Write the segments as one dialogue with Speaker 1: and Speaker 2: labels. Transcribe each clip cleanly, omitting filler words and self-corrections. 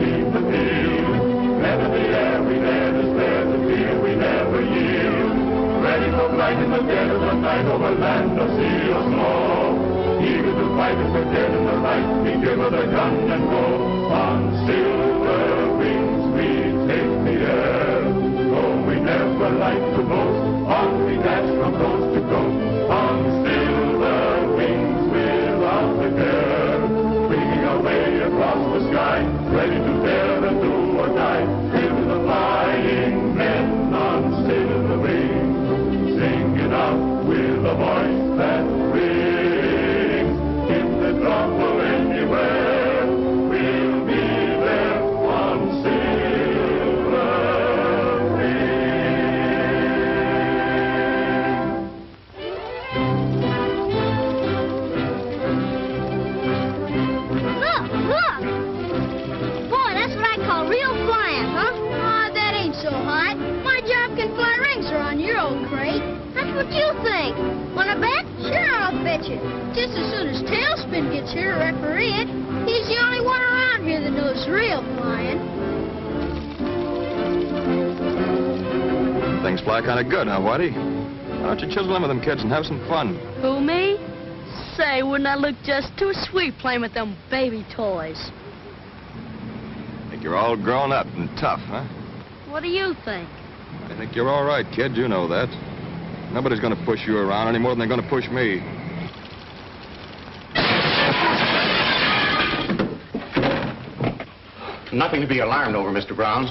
Speaker 1: beneath the field. Never the air, we never spare the field, we never yield. Ready for flight in the dead of the night over land or sea or snow. Eager to fight if we're dead in the light, we give her the gun and go. On silver wings we take the air. Though we never like to boast, on we dash from coast to coast. On silver wings without a care. Winging our way across the sky, ready to dare and do or die. Hail to the flying men on silver wings. Sing it out with a voice that rings. In the drop or anywhere, we'll be there on silver wings.
Speaker 2: Look! Boy, that's what I call real flying, huh? Aw, that ain't so hot. My job can fly rings around your old crate. That's what you think. Wanna bet? Sure, I'll bet you. Just as soon as Tailspin gets here to referee it, he's the only one around here that knows real flying.
Speaker 3: Things fly kind of good, huh, Whitey? Why don't you chisel in with them kids and have some fun?
Speaker 4: Who, me? Say, wouldn't I look just too sweet playing with them baby toys?
Speaker 3: Think you're all grown up and tough, huh?
Speaker 4: What do you think?
Speaker 3: I think you're all right, kid. You know that. Nobody's going to push you around any more than they're going to push me.
Speaker 5: Nothing to be alarmed over, Mr. Brown.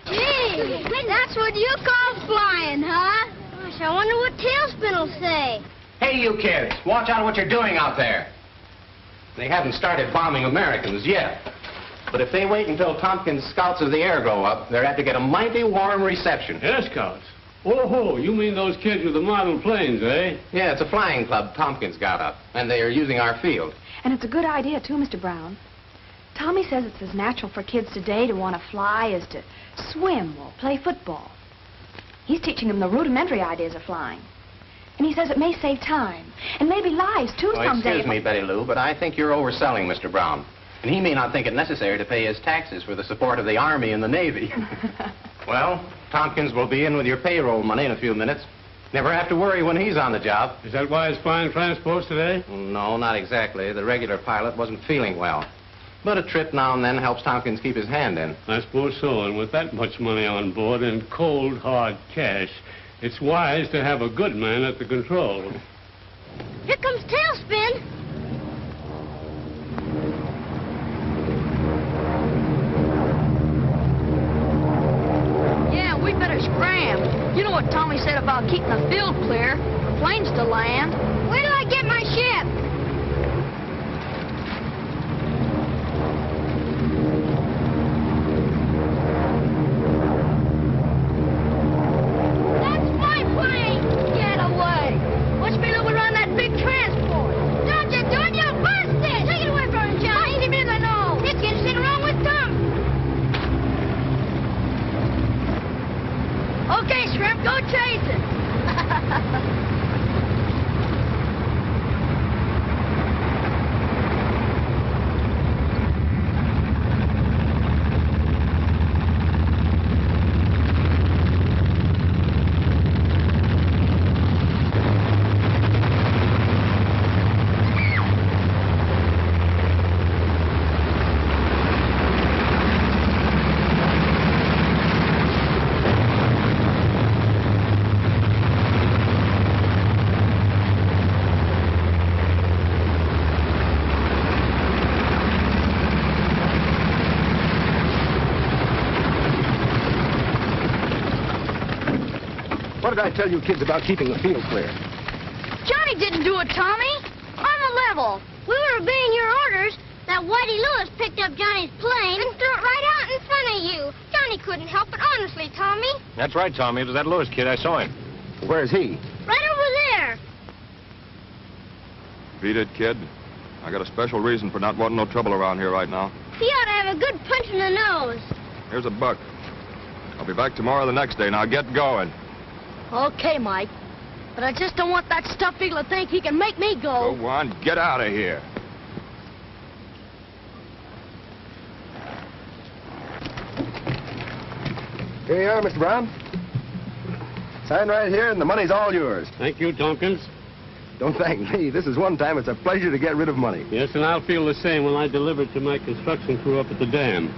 Speaker 2: Gee, that's what you call flying, huh? Gosh, I wonder what Tailspin will say.
Speaker 5: Hey, you kids, watch out what you're doing out there. They haven't started bombing Americans yet. But if they wait until Tompkins' Scouts of the Air go up, they're apt to get a mighty warm reception.
Speaker 6: Air Scouts? Oh, you mean those kids with the model planes, eh?
Speaker 5: Yeah, it's a flying club Tompkins got up, and they are using our field.
Speaker 7: And it's a good idea, too, Mr. Brown. Tommy says it's as natural for kids today to want to fly as to swim or play football. He's teaching them the rudimentary ideas of flying. And he says it may save time, and maybe lives, too, someday.
Speaker 5: Excuse me, Betty Lou, but I think you're overselling Mr. Brown. And he may not think it necessary to pay his taxes for the support of the Army and the Navy. Well, Tompkins will be in with your payroll money in a few minutes. Never have to worry when he's on the job.
Speaker 6: Is that why he's flying transports today?
Speaker 5: No, not exactly. The regular pilot wasn't feeling well. But a trip now and then helps Tompkins keep his hand in.
Speaker 6: I suppose so, and with that much money on board and cold, hard cash, it's wise to have a good man at the control.
Speaker 2: Here comes Tailspin.
Speaker 4: Yeah, we better scram. You know what Tommy said about keeping the field clear for planes to land.
Speaker 2: Wait till I get my ship. That's my plane. Get away. What's been over on that big transport? Don't you do it, you'll bust it. Take it away from him, Johnny. Bust him in the nose. This kid's sitting wrong with Tom.
Speaker 4: Okay, Shrimp, go chase it.
Speaker 8: What did I tell you kids about keeping the field clear?
Speaker 2: Johnny didn't do it, Tommy. On the level. We were obeying your orders. That Whitey Lewis picked up Johnny's plane and threw it right out in front of you. Johnny couldn't help it, honestly, Tommy.
Speaker 3: That's right, Tommy. It was that Lewis kid. I saw him.
Speaker 8: Where's he?
Speaker 2: Right over there.
Speaker 3: Beat it, kid. I got a special reason for not wanting no trouble around here right now.
Speaker 2: He ought to have a good punch in the nose.
Speaker 3: Here's a buck. I'll be back tomorrow or the next day. Now get going.
Speaker 4: Okay, Mike. But I just don't want that stuffed eagle to think he can make me go.
Speaker 3: Go on, get out of here.
Speaker 8: Here you are, Mr. Brown. Sign right here, and the money's all yours.
Speaker 6: Thank you, Tompkins.
Speaker 8: Don't thank me. This is one time it's a pleasure to get rid of money.
Speaker 6: Yes, and I'll feel the same when I deliver it to my construction crew up at the dam.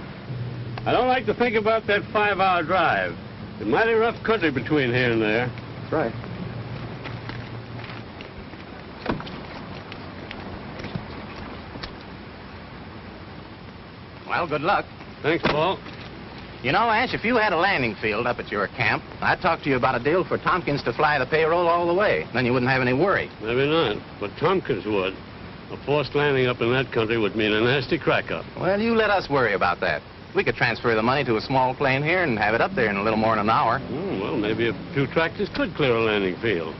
Speaker 6: I don't like to think about that 5-hour drive. It's mighty rough country between here and there.
Speaker 8: That's right.
Speaker 5: Well, good luck.
Speaker 6: Thanks, Paul.
Speaker 5: You know, Ash, if you had a landing field up at your camp, I'd talk to you about a deal for Tompkins to fly the payroll all the way. Then you wouldn't have any worry.
Speaker 6: Maybe not, but Tompkins would. A forced landing up in that country would mean a nasty crack-up.
Speaker 5: Well, you let us worry about that. We could transfer the money to a small plane here and have it up there in a little more than an hour.
Speaker 6: Well, maybe a few tractors could clear a landing field.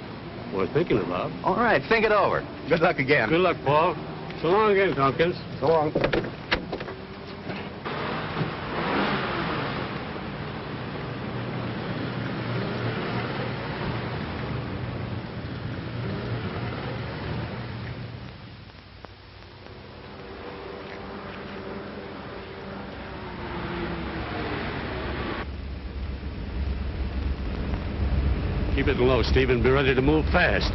Speaker 6: Worth thinking about.
Speaker 5: All right, think it over. Good luck again.
Speaker 6: Good luck, Paul. So long again, Tompkins.
Speaker 8: So long.
Speaker 6: Keep it low, Stephen. Be ready to move fast.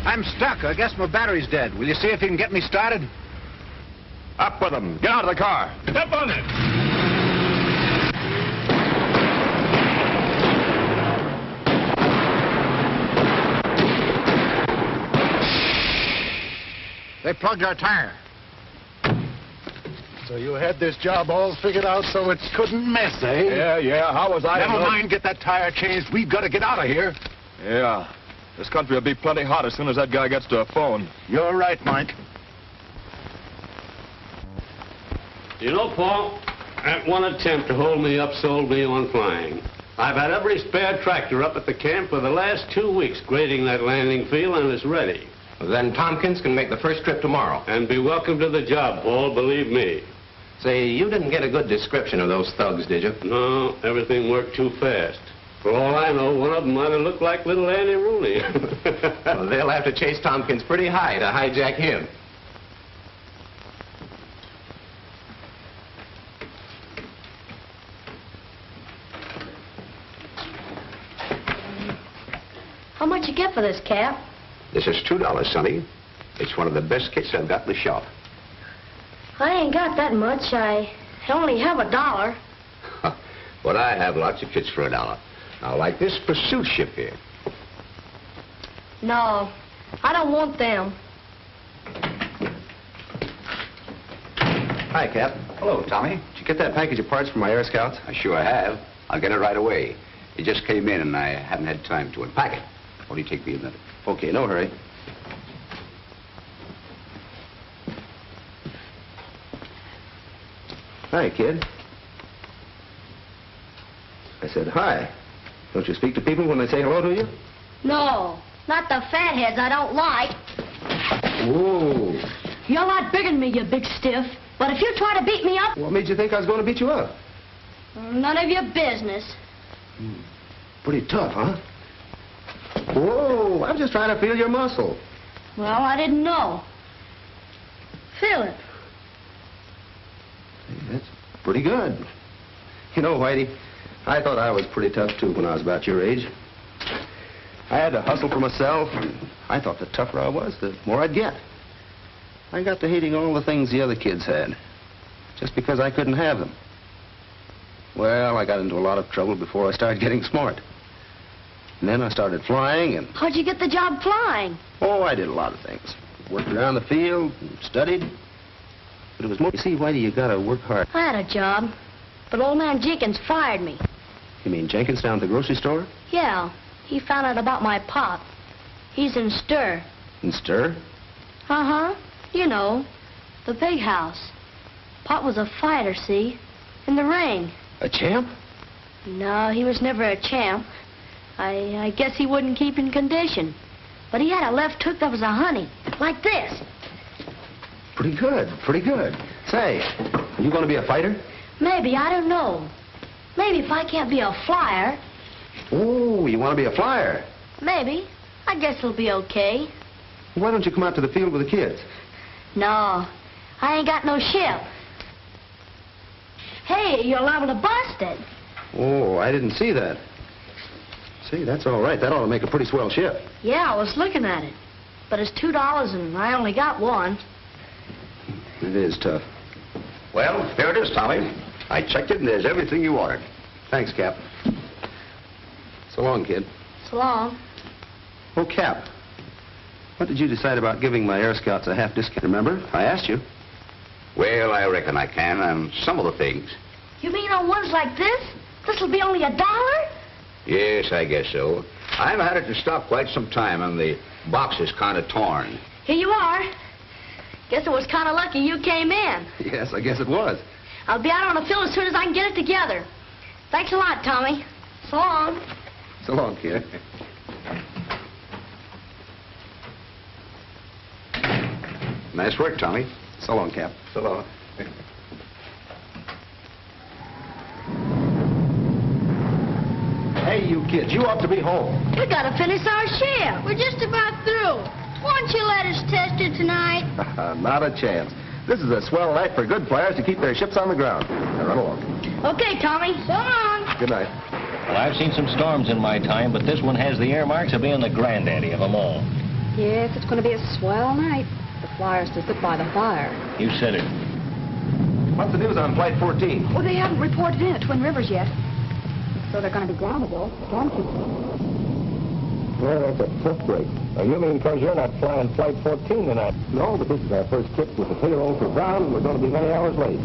Speaker 8: I'm stuck. I guess my battery's dead. Will you see if you can get me started?
Speaker 3: Up with them. Get out of the car.
Speaker 6: Step on it.
Speaker 8: They plugged our tire. So you had this job all figured out so it couldn't miss, eh?
Speaker 3: Yeah. How was I?
Speaker 8: Never mind, get that tire changed. We've got to get out of here.
Speaker 3: Yeah. This country will be plenty hot as soon as that guy gets to a phone.
Speaker 8: You're right, Mike.
Speaker 6: You know, Paul, that one attempt to hold me up sold me on flying. I've had every spare tractor up at the camp for the last 2 weeks grading that landing field, and it's ready.
Speaker 5: Well, then Tompkins can make the first trip tomorrow.
Speaker 6: And be welcome to the job, Paul, believe me.
Speaker 5: Say, you didn't get a good description of those thugs, did you?
Speaker 6: No, everything worked too fast. For all I know, one of them might have looked like little Annie Rooney.
Speaker 5: Well, they'll have to chase Tompkins pretty high to hijack him.
Speaker 2: How much you get for this, Cap?
Speaker 9: This is $2, Sonny. It's one of the best kits I've got in the shop.
Speaker 2: I ain't got that much. I only have $1.
Speaker 9: But I have lots of kits for $1. Now, like this pursuit ship here.
Speaker 2: No, I don't want them.
Speaker 9: Hi, Cap. Hello, Tommy. Did you get that package of parts from my Air Scouts? I sure have. I'll get it right away. It just came in, and I haven't had time to unpack it. Only take me a minute.
Speaker 8: Okay, no hurry. Hi, kid. I said hi. Don't you speak to people when they say hello to you?
Speaker 2: No, not the fatheads I don't like.
Speaker 8: Whoa.
Speaker 2: You're a lot bigger than me, you big stiff. But if you try to beat me up...
Speaker 8: What made you think I was going to beat you up?
Speaker 2: None of your business.
Speaker 8: Pretty tough, huh? Whoa, I'm just trying to feel your muscle.
Speaker 2: Well, I didn't know. Feel it.
Speaker 8: That's pretty good. You know, Whitey, I thought I was pretty tough, too, when I was about your age. I had to hustle for myself, and I thought the tougher I was, the more I'd get. I got to hating all the things the other kids had, just because I couldn't have them. Well, I got into a lot of trouble before I started getting smart. And then I started flying, and...
Speaker 2: How'd you get the job flying?
Speaker 8: Oh, I did a lot of things. Worked around the field, and studied. But it was more... You see, Whitey, you gotta work hard.
Speaker 2: I had a job, but old man Jenkins fired me.
Speaker 8: You mean Jenkins down at the grocery store?
Speaker 2: Yeah, he found out about my pop. He's in stir.
Speaker 8: In stir?
Speaker 2: Uh-huh. You know, the big house. Pop was a fighter, see? In the ring.
Speaker 8: A champ?
Speaker 2: No, he was never a champ. I guess he wouldn't keep in condition. But he had a left hook that was a honey, like this.
Speaker 8: Pretty good, pretty good. Say, are you going to be a fighter?
Speaker 2: Maybe, I don't know. Maybe if I can't be a flyer.
Speaker 8: Oh, you want to be a flyer?
Speaker 2: Maybe. I guess it'll be okay.
Speaker 8: Why don't you come out to the field with the kids?
Speaker 2: No, I ain't got no ship. Hey, you're liable to bust it.
Speaker 8: Oh, I didn't see that. See, that's all right. That ought to make a pretty swell ship.
Speaker 2: Yeah, I was looking at it. But it's $2 and I only got one.
Speaker 8: It is tough.
Speaker 9: Well, here it is, Tommy. I checked it, and there's everything you ordered.
Speaker 8: Thanks, Cap. So long, kid.
Speaker 2: So long.
Speaker 8: Oh, Cap. What did you decide about giving my Air Scouts a half discount? Remember? I asked you.
Speaker 9: Well, I reckon I can on some of the things.
Speaker 2: You mean on ones like this? This'll be only $1?
Speaker 9: Yes, I guess so. I've had it to stock quite some time, and the box is kind of torn.
Speaker 2: Here you are. Guess it was kind of lucky you came in.
Speaker 8: Yes, I guess it was.
Speaker 2: I'll be out on the field as soon as I can get it together. Thanks a lot, Tommy. So long.
Speaker 8: So long, kid.
Speaker 9: Nice work, Tommy.
Speaker 8: So long, Cap.
Speaker 9: So long.
Speaker 8: Hey, you kids, you ought to be home.
Speaker 2: We gotta finish our shift. We're just about through. Why don't you let us test it tonight?
Speaker 8: Not a chance. This is a swell night for good flyers to keep their ships on the ground. Now run along.
Speaker 2: Okay, Tommy. So long.
Speaker 8: Good night.
Speaker 10: Well, I've seen some storms in my time, but this one has the earmarks of being the granddaddy of them all.
Speaker 7: Yes, it's going to be a swell night. The flyers to sit by the fire.
Speaker 10: You said it.
Speaker 8: What's the news on Flight 14?
Speaker 7: Oh, they haven't reported in at Twin Rivers yet. So they're going to be grounded, though. Can't you?
Speaker 11: Well, that's a tough break. You mean because you're not flying Flight 14 tonight? No, but this is our first trip with the payroll for Brown, and we're going to be many hours late.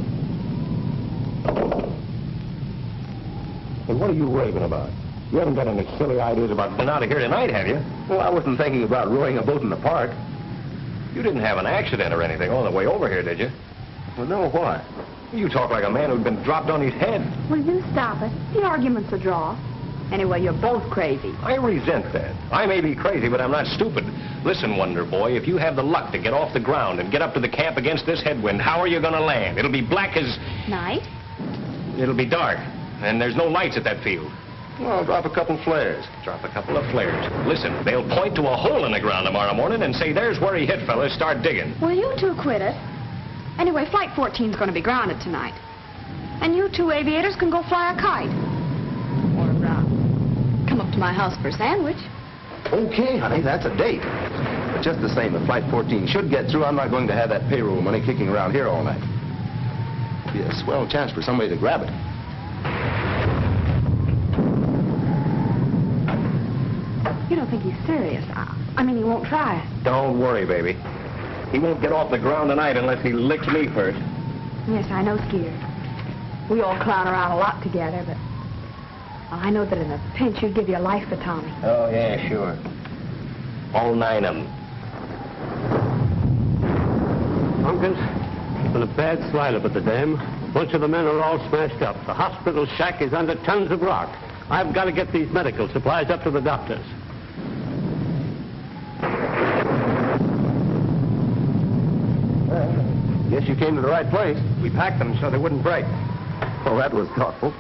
Speaker 11: And what are you raving about? You haven't got any silly ideas about getting out of here tonight, have you?
Speaker 8: Well, I wasn't thinking about rowing a boat in the park.
Speaker 11: You didn't have an accident or anything on the way over here, did you?
Speaker 8: Well, no, why?
Speaker 11: You talk like a man who'd been dropped on his head.
Speaker 7: Will you stop it? The argument's a draw. Anyway, you're both crazy.
Speaker 11: I resent that. I may be crazy, but I'm not stupid. Listen, Wonder Boy, if you have the luck to get off the ground and get up to the camp against this headwind, how are you going to land? It'll be black as...
Speaker 7: Night?
Speaker 11: It'll be dark, and there's no lights at that field.
Speaker 8: Well, I'll drop a couple flares.
Speaker 11: Drop a couple of flares. Listen, they'll point to a hole in the ground tomorrow morning and say, there's where he hit, fellas. Start digging.
Speaker 7: Well, you two quit it. Anyway, Flight 14's going to be grounded tonight. And you two aviators can go fly a kite. Or, come up to my house for a sandwich.
Speaker 8: Okay, honey, that's a date. But just the same, if Flight 14 should get through, I'm not going to have that payroll money kicking around here all night. Be a swell chance for somebody to grab it.
Speaker 7: You don't think he's serious? I mean, he won't try it.
Speaker 11: Don't worry, baby. He won't get off the ground tonight unless he licks me first.
Speaker 7: Yes, I know, Skeeter. We all clown around a lot together, but I know that in a pinch you'd give your life for Tommy.
Speaker 11: Oh, yeah, sure. All 9 of them.
Speaker 6: Tompkins, it's been a bad slide up at the dam. A bunch of the men are all smashed up. The hospital shack is under tons of rock. I've got to get these medical supplies up to the doctors.
Speaker 8: Guess you came to the right place.
Speaker 11: We packed them so they wouldn't break.
Speaker 8: Well, that was thoughtful.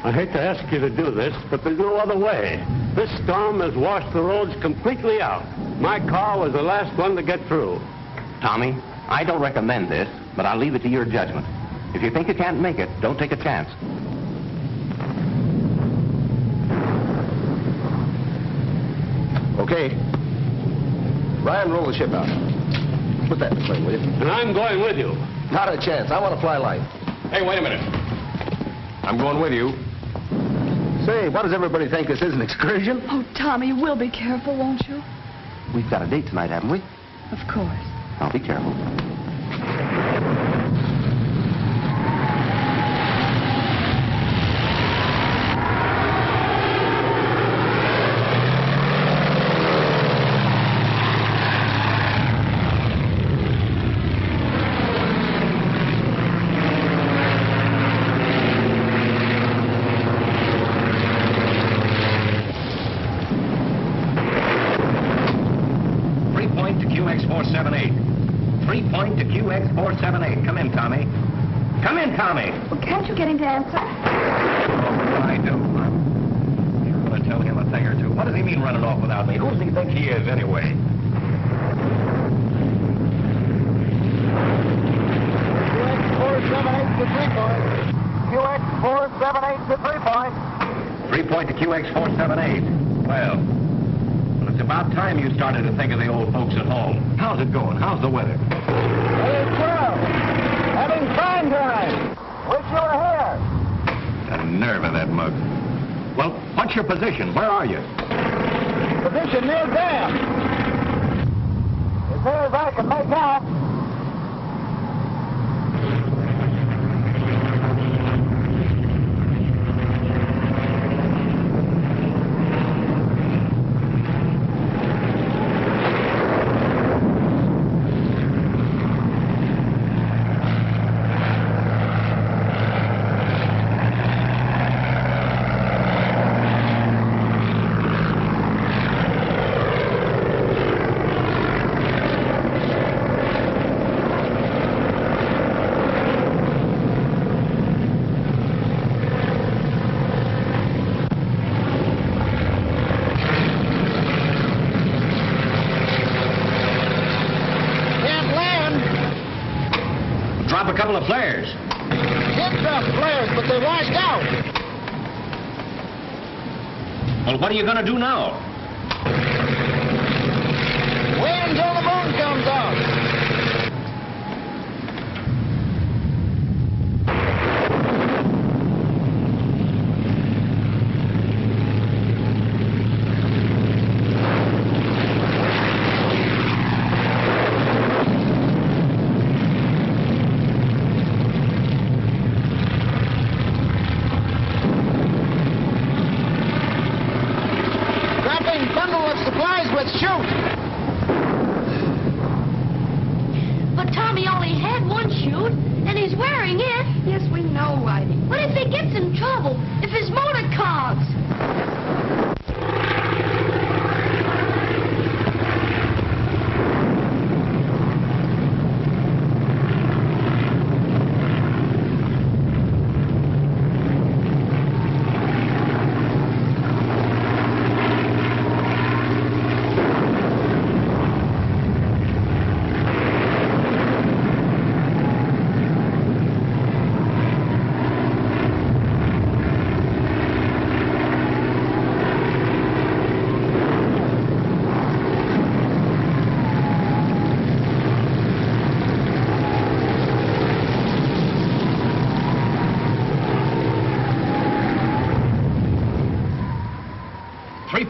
Speaker 6: I hate to ask you to do this, but there's no other way. This storm has washed the roads completely out. My car was the last one to get through.
Speaker 5: Tommy, I don't recommend this, but I'll leave it to your judgment. If you think you can't make it, don't take a chance.
Speaker 8: Okay. Ryan, roll the ship out. Put that in the plane, will you?
Speaker 6: And I'm going with you.
Speaker 8: Not a chance. I want to fly light.
Speaker 11: Hey, wait a minute. I'm going with you.
Speaker 8: Say, what does everybody think? This is an excursion?
Speaker 7: Oh, Tommy, we'll be careful, won't you?
Speaker 8: We've got a date tonight, haven't we?
Speaker 7: Of course.
Speaker 8: I'll be careful.
Speaker 11: 3-point to QX478. Come in, Tommy. Come in, Tommy.
Speaker 7: Well, can't you get him to answer?
Speaker 11: Oh, I do. I'm going to tell him a thing or two. What does he mean running off without me? Who does he think he is, anyway?
Speaker 1: QX478 to 3-point.
Speaker 11: QX478 to 3-point.
Speaker 10: 3-point to QX478. Well, it's about time you started to think of the old folks at home. How's it going? How's the weather?
Speaker 11: Hey, Charles. Having fine time. Wish you were here.
Speaker 10: The nerve of that mug. Well, what's your position? Where are you?
Speaker 11: Position near dam. As near as I can make out.
Speaker 10: Drop a couple of flares.
Speaker 11: Did drop flares, but they washed out.
Speaker 10: Well, what are you going to do now?
Speaker 11: Wait until the moon comes out.
Speaker 2: But Tommy only had one chute, and he's wearing it.
Speaker 7: Yes, we know, Whitey.
Speaker 2: What if he gets in trouble? If his motor clogs?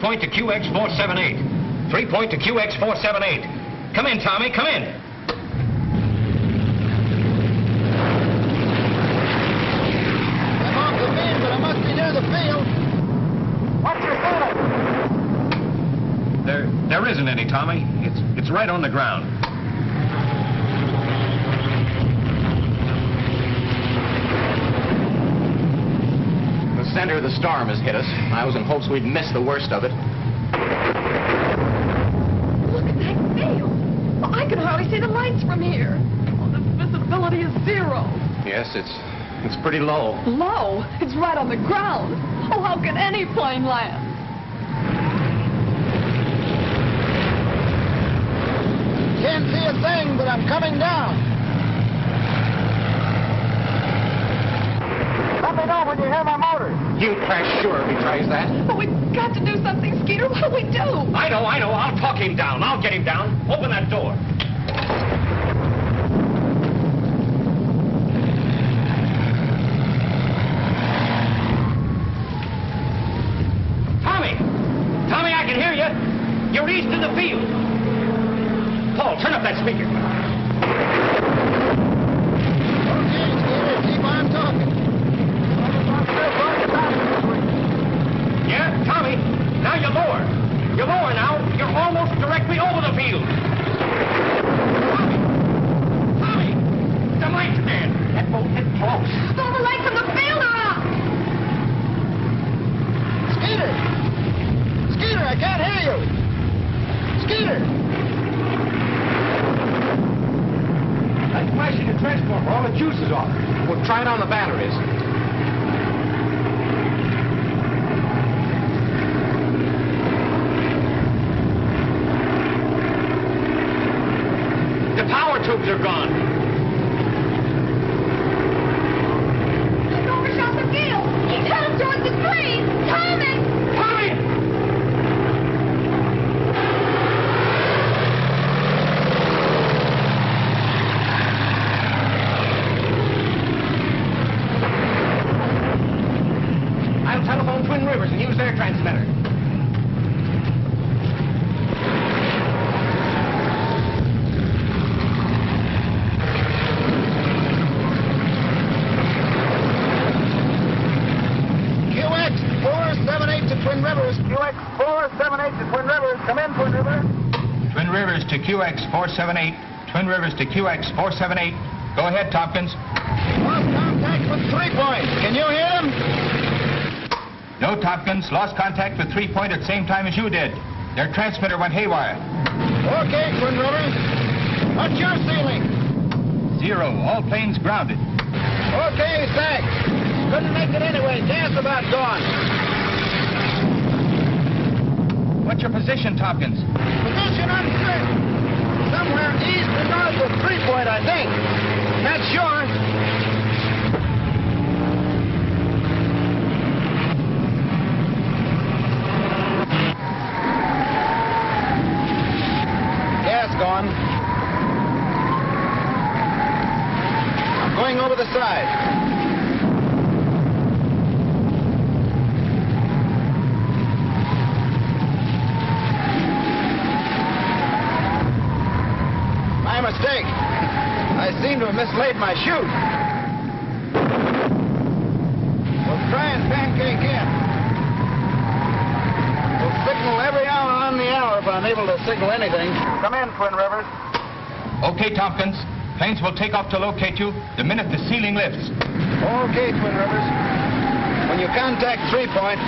Speaker 10: Point to QX478. 3-point to QX478. Come in, Tommy, come in.
Speaker 11: I'm off the beam, but I must be near the field. What's your feeling?
Speaker 10: There isn't any, Tommy. It's right on the ground.
Speaker 5: The center of the storm has hit us. I was in hopes we'd miss the worst of it.
Speaker 7: Look at that field. Well, I can hardly see the lights from here. Oh, the visibility is 0.
Speaker 5: Yes, it's pretty low.
Speaker 7: Low? It's right on the ground. Oh, how can any plane land?
Speaker 11: Can't see a thing, but I'm coming down. Let me know when you hear my motor.
Speaker 5: You crash sure if he tries that.
Speaker 7: But we've got to do something, Skeeter. What do we do?
Speaker 10: I know. I'll talk him down. I'll get him down. Open that door. Tommy! Tommy, I can hear you. You're east of the field. Paul, turn up that speaker.
Speaker 11: Okay, Skeeter, keep on talking.
Speaker 10: Yeah, Tommy, now you're lower. You're lower now. You're almost directly over the field. Tommy, the lights again. That boat hit close.
Speaker 2: All the lights on the field are up.
Speaker 11: Skeeter! Skeeter, I can't hear you! Skeeter!
Speaker 10: That's flashing the transformer. All the juice is off.
Speaker 5: We'll try it on the batteries.
Speaker 10: The power tubes are gone.
Speaker 2: Look over,
Speaker 8: use their transmitter.
Speaker 11: QX 478 to Twin Rivers. QX 478 to Twin Rivers. Come in, Twin Rivers.
Speaker 12: Twin Rivers to QX 478. Twin Rivers to QX 478. Go ahead, Tompkins.
Speaker 11: Lost contact with 3 Point. Can you hear him?
Speaker 12: No, Tompkins. Lost contact with 3 Point at the same time as you did. Their transmitter went haywire.
Speaker 11: Okay, Twin Rivers. What's your ceiling?
Speaker 12: 0. All planes grounded.
Speaker 11: Okay, thanks. Couldn't make it anyway. Gas about gone.
Speaker 12: What's your position, Tompkins?
Speaker 11: Position uncertain. Somewhere east and north of 3 Point, I think. Not sure. Gas gone. I'm going over the side. My mistake. I seem to have mislaid my chute. We'll try and pancake in. We'll signal every hour on the hour if I'm able to signal anything. Come in, Twin Rivers.
Speaker 12: Okay, Tompkins. Planes will take off to locate you the minute the ceiling lifts.
Speaker 11: Okay, Twin Rivers. When you contact 3 Point,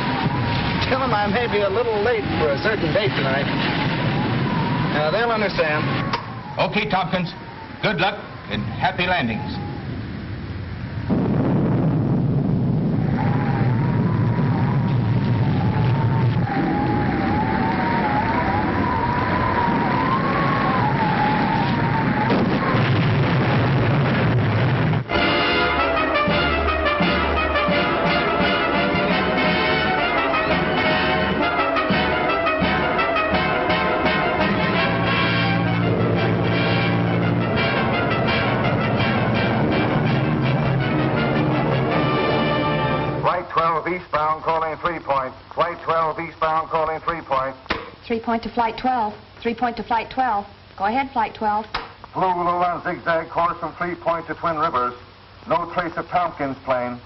Speaker 11: tell them I may be a little late for a certain date tonight. Now, they'll understand.
Speaker 12: Okay, Tompkins. Good luck and happy landings.
Speaker 11: Eastbound, calling 3 Point. Flight 12 eastbound, calling 3 Point.
Speaker 7: 3 Point to Flight 12. 3 Point to Flight 12. Go ahead, Flight 12.
Speaker 11: Flew on zigzag course from 3 Point to Twin Rivers. No trace of Tompkins' plane.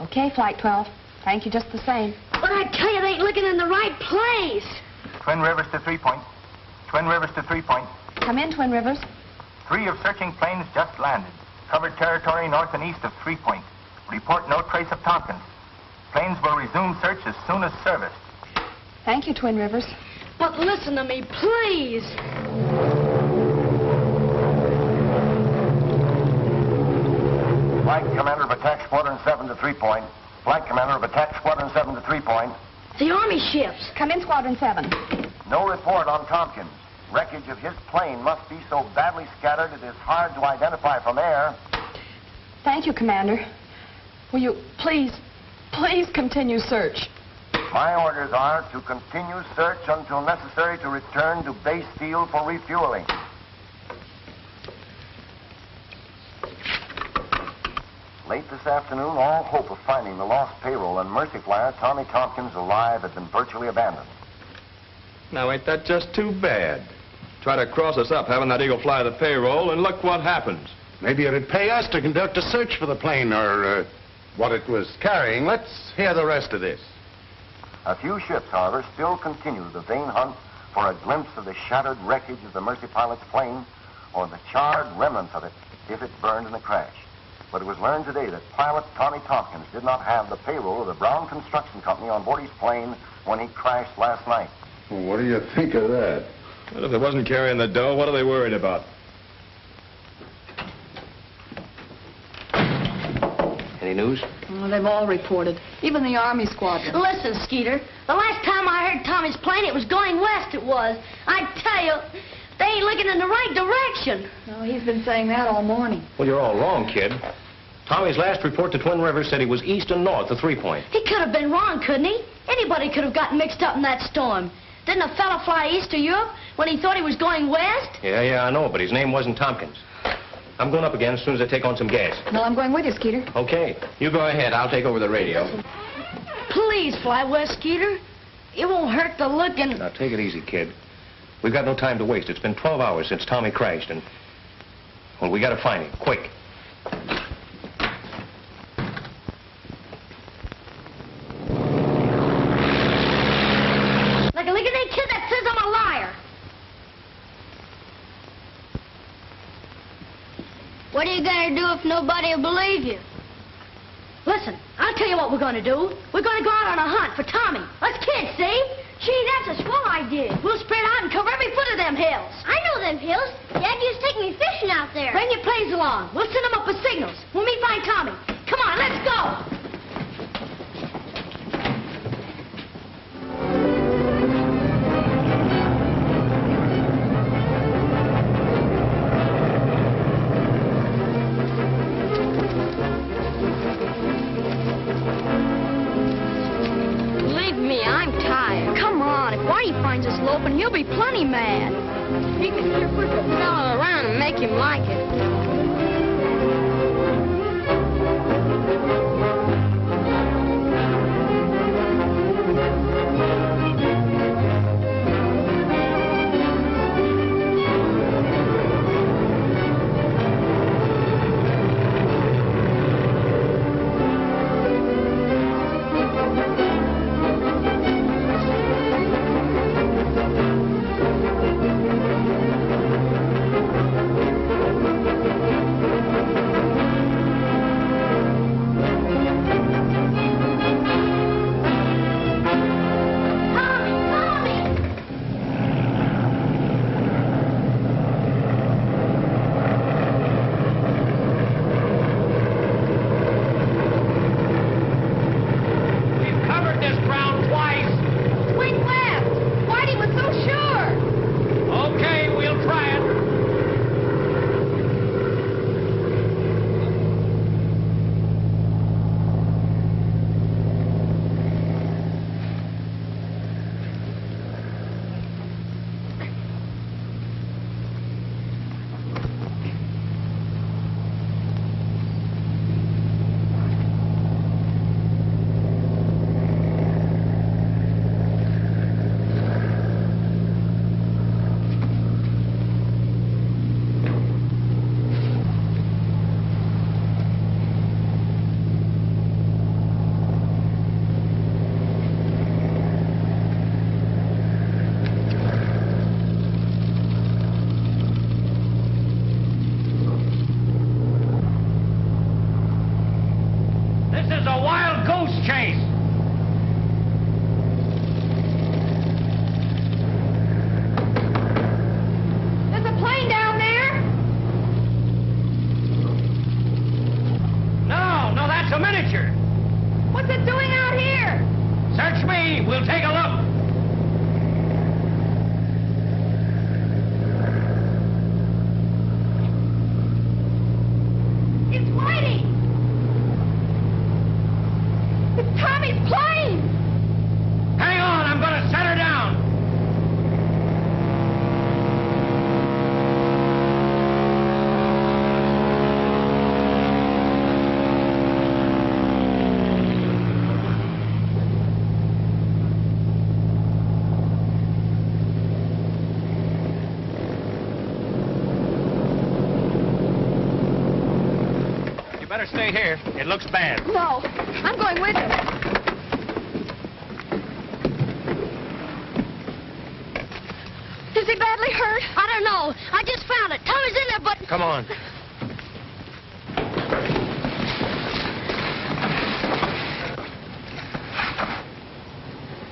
Speaker 7: Okay, Flight 12. Thank you just the same.
Speaker 2: But I tell you, they ain't looking in the right place.
Speaker 12: Twin Rivers to 3 Point. Twin Rivers to 3 Point.
Speaker 7: Come in, Twin Rivers.
Speaker 12: 3 of searching planes just landed. Covered territory north and east of 3 Point. Report no trace of Tompkins. Planes will resume search as soon as serviced.
Speaker 7: Thank you, Twin Rivers.
Speaker 2: But listen to me, please.
Speaker 11: Flight Commander of Attack Squadron 7 to 3 Point. Flight Commander of Attack Squadron 7 to 3 Point.
Speaker 2: The Army ships.
Speaker 7: Come in, Squadron 7.
Speaker 11: No report on Tompkins. Wreckage of his plane must be so badly scattered it is hard to identify from air.
Speaker 7: Thank you, Commander. Will you please continue search?
Speaker 11: My orders are to continue search until necessary to return to base field for refueling. Late this afternoon, all hope of finding the lost payroll and Mercy Flyer Tommy Tompkins alive had been virtually abandoned.
Speaker 3: Now, ain't that just too bad? Try to cross us up having that eagle fly the payroll, and look what happens.
Speaker 10: Maybe it'd pay us to conduct a search for the plane or what it was carrying. Let's hear the rest of this.
Speaker 11: A few ships, however, still continue the vain hunt for a glimpse of the shattered wreckage of the Mercy pilot's plane or the charred remnants of it if it burned in the crash. But it was learned today that pilot Tommy Tompkins did not have the payroll of the Brown Construction Company on board his plane when he crashed last night.
Speaker 13: Well, what do you think of that?
Speaker 3: Well, if they wasn't carrying the dough, what are they worried about?
Speaker 5: Any news?
Speaker 4: Well, they've all reported. Even the Army squadron.
Speaker 2: Listen, Skeeter, the last time I heard Tommy's plane, it was going west, it was. I tell you, they ain't looking in the right direction.
Speaker 4: No, he's been saying that all morning.
Speaker 5: Well, you're all wrong, kid. Tommy's last report to Twin Rivers said he was east and north of 3 Point.
Speaker 2: He could have been wrong, couldn't he? Anybody could have gotten mixed up in that storm. Didn't a fella fly east of Europe when he thought he was going west?
Speaker 5: Yeah, I know, but his name wasn't Tompkins. I'm going up again as soon as I take on some gas.
Speaker 7: No, I'm going with you, Skeeter.
Speaker 5: Okay. You go ahead. I'll take over the radio.
Speaker 2: please fly west, Skeeter. It won't hurt the looking.
Speaker 10: Now, take it easy, kid. We've got no time to waste. It's been 12 hours since Tommy crashed, and... well, we gotta find him, quick.
Speaker 2: Look at that kid that says I'm a liar. What are you gonna do if nobody will believe you? Listen, I'll tell you what we're gonna do. We're gonna go out on a hunt for Tommy. Us kids, see? Gee, that's a swell idea. We'll spread out and cover every foot of them hills. I know them hills. Dad used to take me fishing out there. Bring your planes along. We'll send them up with signals when we find Tommy. Come on, let's go.
Speaker 4: And he'll be plenty mad. He can sure push a fella around and make him like it.
Speaker 10: Stay here. It looks bad.
Speaker 7: No, I'm going with him. Is he badly hurt?
Speaker 2: I don't know. I just found it. Tommy's in there, but...
Speaker 10: Come on.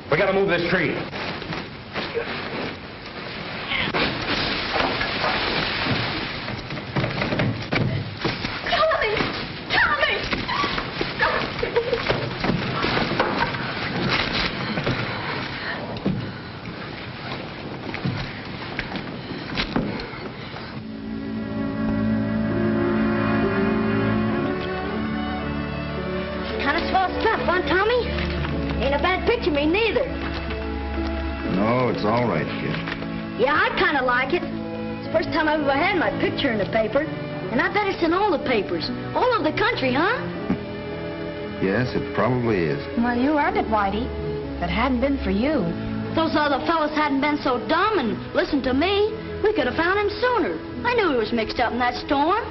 Speaker 10: We gotta move this tree.
Speaker 13: All right, kid.
Speaker 2: Yeah, I kind of like it. It's the first time I've ever had my picture in the paper. And I bet it's in all the papers. All over the country, huh?
Speaker 8: Yes, it probably is.
Speaker 7: Well, you earned it, Whitey. If it hadn't been for you.
Speaker 2: Those other fellas hadn't been so dumb and listened to me, we could have found him sooner. I knew he was mixed up in that storm.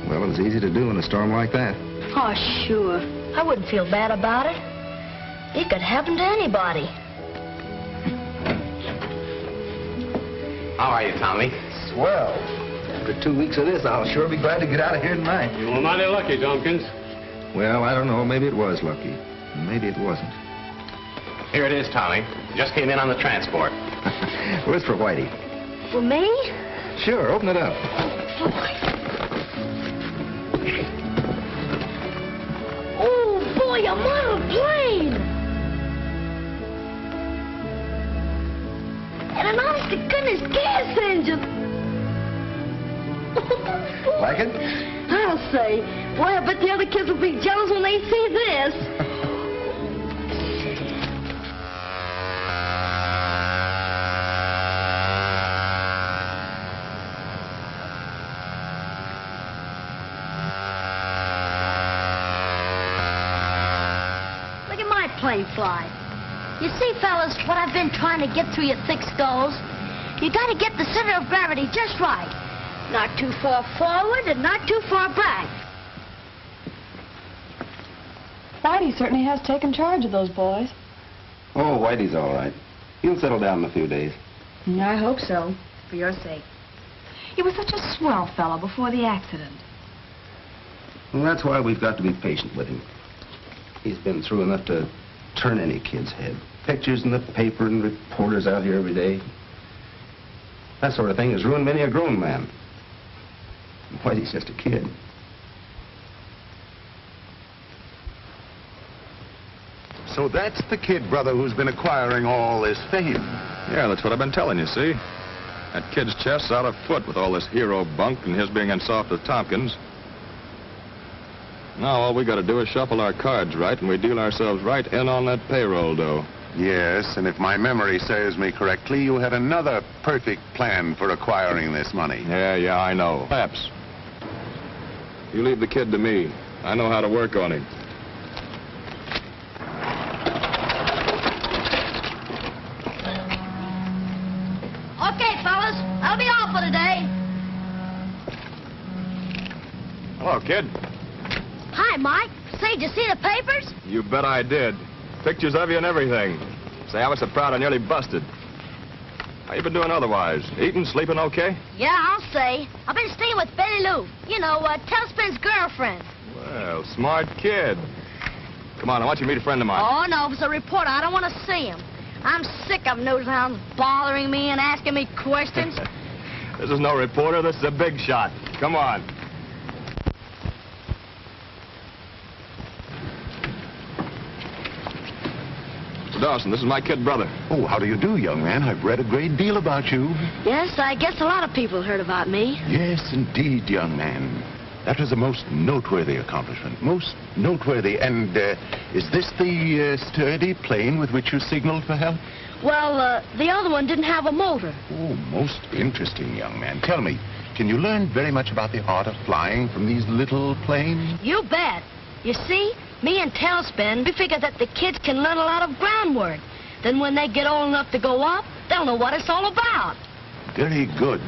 Speaker 8: Well, it was easy to do in a storm like that.
Speaker 2: Oh, sure. I wouldn't feel bad about it. It could happen to anybody.
Speaker 5: How are you, Tommy?
Speaker 8: Swell. After 2 weeks of this, I'll sure be glad to get out of here tonight.
Speaker 6: You were mighty lucky, Tompkins.
Speaker 8: Well, I don't know. Maybe it was lucky. Maybe it wasn't.
Speaker 5: Here it is, Tommy. Just came in on the transport.
Speaker 8: Well, it's for Whitey.
Speaker 2: For me?
Speaker 8: Sure, open it up.
Speaker 2: Oh, boy, a model plane! And an honest-to-goodness gas engine!
Speaker 8: Like it?
Speaker 2: I'll say. Boy, I bet the other kids will be jealous when they see this. Look at my plane fly. You see, fellas, what I've been trying to get through your thick skulls? You got to get the center of gravity just right. Not too far forward and not too far back.
Speaker 7: Whitey certainly has taken charge of those boys.
Speaker 8: Oh, Whitey's all right. He'll settle down in a few days.
Speaker 7: I hope so, for your sake. He was such a swell fellow before the accident.
Speaker 8: Well, that's why we've got to be patient with him. He's been through enough to turn any kid's head. Pictures in the paper and reporters out here every day. That sort of thing has ruined many a grown man. Whitey's just a kid.
Speaker 14: So that's the kid, brother, who's been acquiring all this fame.
Speaker 3: Yeah, that's what I've been telling you, see? That kid's chest's out of foot with all this hero bunk and his being in soft with Tompkins. Now all we got to do is shuffle our cards right, and we deal ourselves right in on that payroll dough.
Speaker 14: Yes, and if my memory serves me correctly, you had another perfect plan for acquiring this money.
Speaker 3: Yeah, I know. Perhaps. You leave the kid to me. I know how to work on him.
Speaker 2: Okay, fellas, that'll be all for today.
Speaker 3: Hello, kid.
Speaker 2: Hi, Mike. Say, did you see the papers?
Speaker 3: You bet I did. Pictures of you and everything. Say, I was so proud I nearly busted. How you been doing otherwise? Eating, sleeping okay?
Speaker 2: Yeah, I'll say. I've been staying with Betty Lou. You know, Tailspin's girlfriend.
Speaker 3: Well, smart kid. Come on, I want you to meet a friend of mine.
Speaker 2: Oh, no, if it's a reporter, I don't want to see him. I'm sick of news hounds bothering me and asking me questions.
Speaker 3: This is no reporter, this is a big shot. Come on. Mr. Dawson, this is my kid brother.
Speaker 14: Oh, how do you do, young man? I've read a great deal about you.
Speaker 2: Yes, I guess a lot of people heard about me.
Speaker 14: Yes, indeed, young man. That was a most noteworthy accomplishment. Most noteworthy. And is this the sturdy plane with which you signaled for help?
Speaker 2: Well, the other one didn't have a motor.
Speaker 14: Oh, most interesting, young man. Tell me, can you learn very much about the art of flying from these little planes?
Speaker 2: You bet. You see, me and Tailspin, we figure that the kids can learn a lot of groundwork. Then when they get old enough to go up, they'll know what it's all about.
Speaker 14: Very good.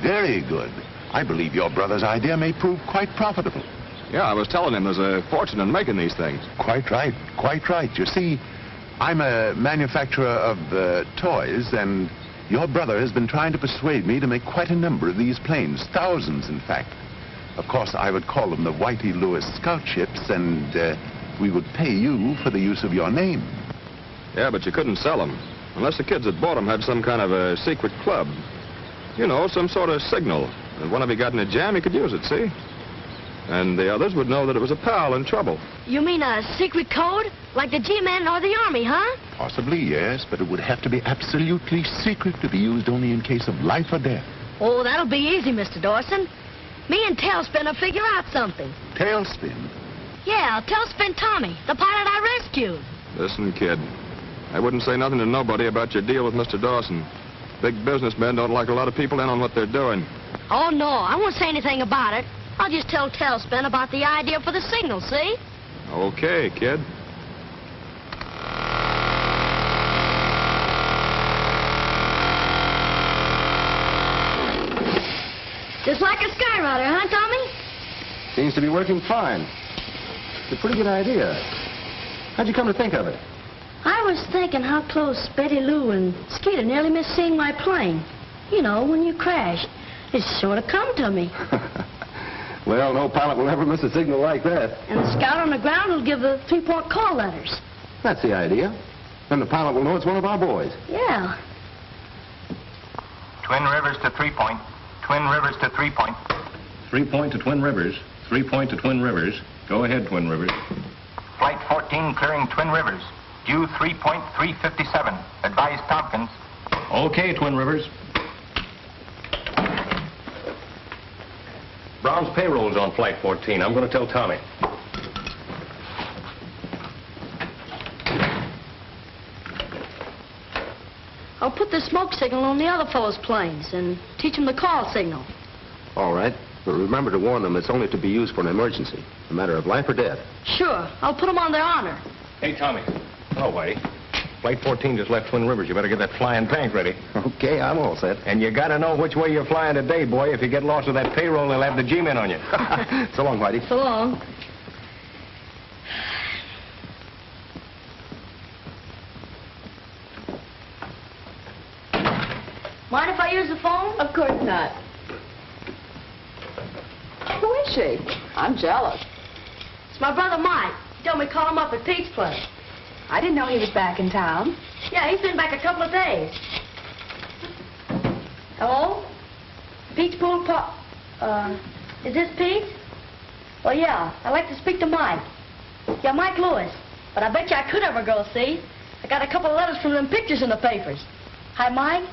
Speaker 14: Very good. I believe your brother's idea may prove quite profitable.
Speaker 3: Yeah, I was telling him there's a fortune in making these things.
Speaker 14: Quite right. Quite right. You see, I'm a manufacturer of toys, and your brother has been trying to persuade me to make quite a number of these planes. Thousands, in fact. Of course, I would call them the Whitey Lewis Scout ships, and we would pay you for the use of your name.
Speaker 3: Yeah, but you couldn't sell them. Unless the kids that bought them had some kind of a secret club. You know, some sort of signal. If one of you got in a jam, you could use it, see? And the others would know that it was a pal in trouble.
Speaker 2: You mean a secret code? Like the G-Men or the Army, huh?
Speaker 14: Possibly, yes, but it would have to be absolutely secret to be used only in case of life or death.
Speaker 2: Oh, that'll be easy, Mr. Dawson. Me and Tailspin will figure out something.
Speaker 14: Tailspin?
Speaker 2: Yeah, Tailspin Tommy, the pilot I rescued.
Speaker 3: Listen, kid, I wouldn't say nothing to nobody about your deal with Mr. Dawson. Big businessmen don't like a lot of people in on what they're doing.
Speaker 2: Oh, no, I won't say anything about it. I'll just tell Tailspin about the idea for the signal, see?
Speaker 3: Okay, kid.
Speaker 2: Just like a skyrider, huh, Tommy?
Speaker 8: Seems to be working fine. It's a pretty good idea. How'd you come to think of it?
Speaker 2: I was thinking how close Betty Lou and Skeeter nearly missed seeing my plane. You know, when you crashed. It sort of come to me.
Speaker 8: Well, no pilot will ever miss a signal like that.
Speaker 2: And the scout on the ground will give the 3-point call letters.
Speaker 8: That's the idea. Then the pilot will know it's one of our boys.
Speaker 2: Yeah.
Speaker 12: Twin Rivers to 3-point. Twin Rivers to 3-point.
Speaker 10: 3-point to Twin Rivers. 3-point to Twin Rivers. Go ahead, Twin Rivers.
Speaker 12: Flight 14 clearing Twin Rivers. Due 3-point 357. Advise Tompkins.
Speaker 10: Okay, Twin Rivers. Brown's payroll's on Flight 14. I'm going to tell Tommy.
Speaker 2: I'll put the smoke signal on the other fellow's planes and teach them the call signal.
Speaker 8: All right. But remember to warn them it's only to be used for an emergency. A matter of life or death.
Speaker 2: Sure. I'll put them on their honor.
Speaker 10: Hey, Tommy. Oh, Whitey. Flight 14 just left Twin Rivers. You better get that flying tank ready.
Speaker 8: Okay, I'm all set.
Speaker 10: And you got to know which way you're flying today, boy. If you get lost with that payroll, they'll have the G-men on you.
Speaker 8: So long, Whitey.
Speaker 2: So long. Mind if I use the phone?
Speaker 15: Of course not. Who is she? I'm jealous.
Speaker 2: It's my brother Mike. He told me to call him up at Pete's place.
Speaker 15: I didn't know he was back in town.
Speaker 2: Yeah, he's been back a couple of days. Hello? Pete's pool pop. Is this Pete? Well, yeah, I'd like to speak to Mike. Yeah, Mike Lewis. But I bet you I could ever go, see? I got a couple of letters from them pictures in the papers. Hi, Mike?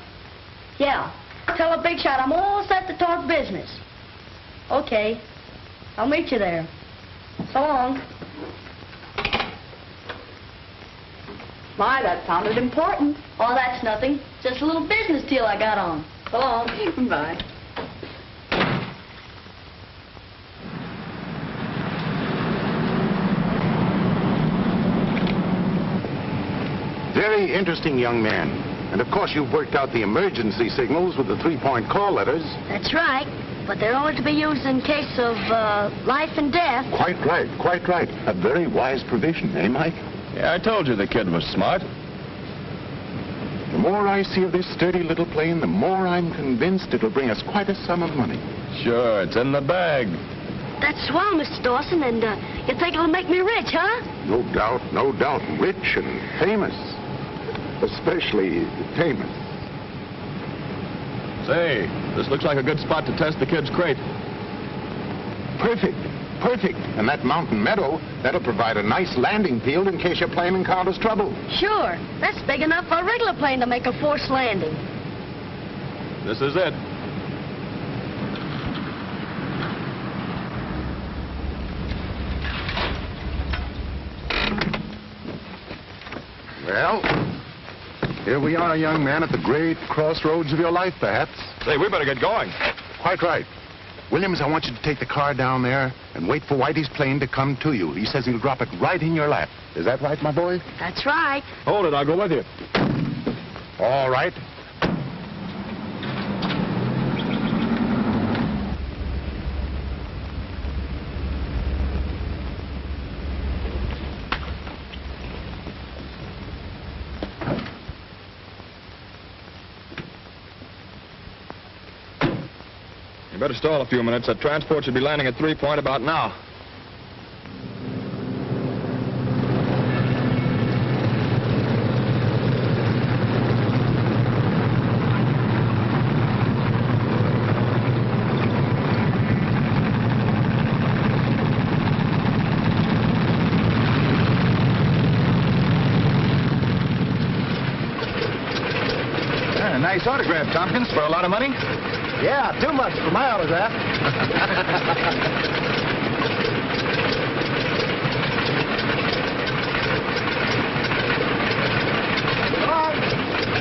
Speaker 2: Yeah. Tell a big shot I'm all set to talk business. Okay. I'll meet you there. So long.
Speaker 15: My, that sounded important.
Speaker 2: Oh, that's nothing. Just a little business deal I got on. So long.
Speaker 15: Bye.
Speaker 14: Very interesting young man. And of course you've worked out the emergency signals with the 3-point call letters.
Speaker 2: That's right. But they're only to be used in case of life and death.
Speaker 14: Quite right, quite right. A very wise provision, eh, Mike?
Speaker 3: Yeah, I told you the kid was smart.
Speaker 14: The more I see of this sturdy little plane, the more I'm convinced it'll bring us quite a sum of money.
Speaker 3: Sure, it's in the bag.
Speaker 2: That's swell, Mr. Dawson, and you think it'll make me rich, huh?
Speaker 14: No doubt, no doubt. Rich and famous. Especially famous.
Speaker 3: Say, this looks like a good spot to test the kid's crate.
Speaker 14: Perfect. Perfect. And that mountain meadow, that'll provide a nice landing field in case your plane encounters trouble.
Speaker 2: Sure. That's big enough for a regular plane to make a forced landing.
Speaker 3: This is it.
Speaker 14: Well, here we are, young man, at the great crossroads of your life, perhaps.
Speaker 3: Say, we better get going.
Speaker 14: Quite right. Williams, I want you to take the car down there and wait for Whitey's plane to come to you. He says he'll drop it right in your lap. Is that right, my boy?
Speaker 2: That's right.
Speaker 3: Hold it, I'll go with you.
Speaker 14: All right.
Speaker 3: You better stall a few minutes. That transport should be landing at 3-point about now.
Speaker 10: Nice autograph, Tompkins, for a lot of money.
Speaker 8: Yeah, too much for my autograph.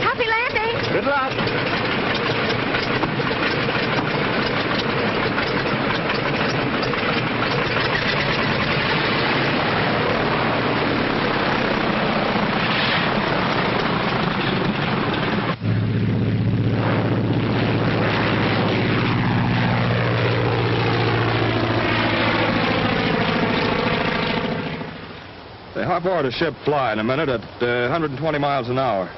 Speaker 2: Happy landing.
Speaker 8: Good luck.
Speaker 3: How far does a ship fly in a minute at 120 miles an hour?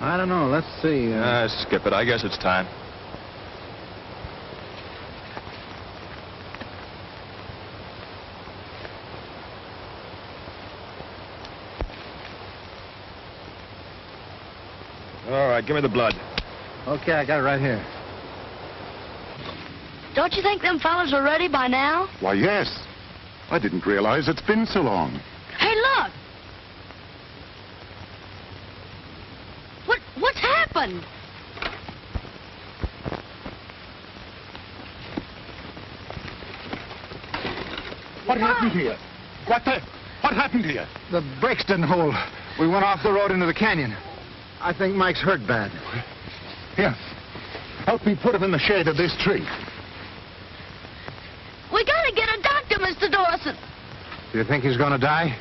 Speaker 16: I don't know. Let's see.
Speaker 3: Skip it. I guess it's time. All right, give me the blood.
Speaker 16: Okay, I got it right here.
Speaker 2: Don't you think them fellas are ready by now?
Speaker 14: Why, yes. I didn't realize it's been so long.
Speaker 2: Hey, look! What's happened?
Speaker 14: What happened here? What happened here?
Speaker 16: The brakes didn't hold. We went off the road into the canyon. I think Mike's hurt bad.
Speaker 14: Here. Help me put him in the shade of this tree.
Speaker 2: We gotta get a doctor, Mr. Dawson.
Speaker 16: Do you think he's gonna die?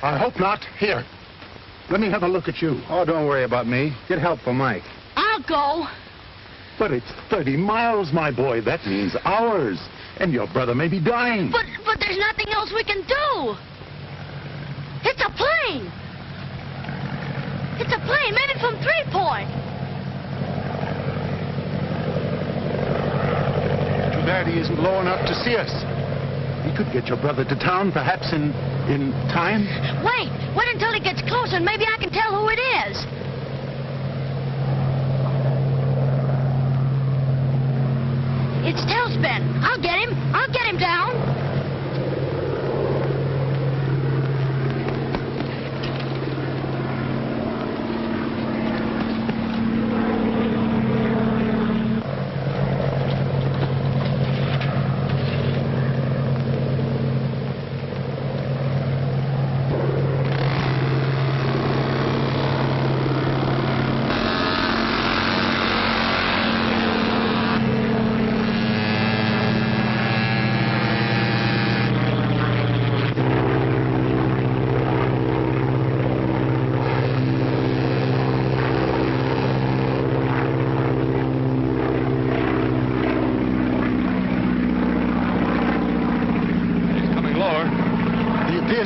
Speaker 14: I hope not. Here. Let me have a look at you.
Speaker 16: Oh, don't worry about me. Get help for Mike.
Speaker 2: I'll go.
Speaker 14: But it's 30 miles, my boy. That means hours. And your brother may be dying.
Speaker 2: But there's nothing else we can do. It's a plane. It's a plane, maybe from 3 Point.
Speaker 14: Too bad he isn't low enough to see us. We could get your brother to town, perhaps in time.
Speaker 2: Wait until he gets closer and maybe I can tell who it is. It's Tailspin. I'll get him down.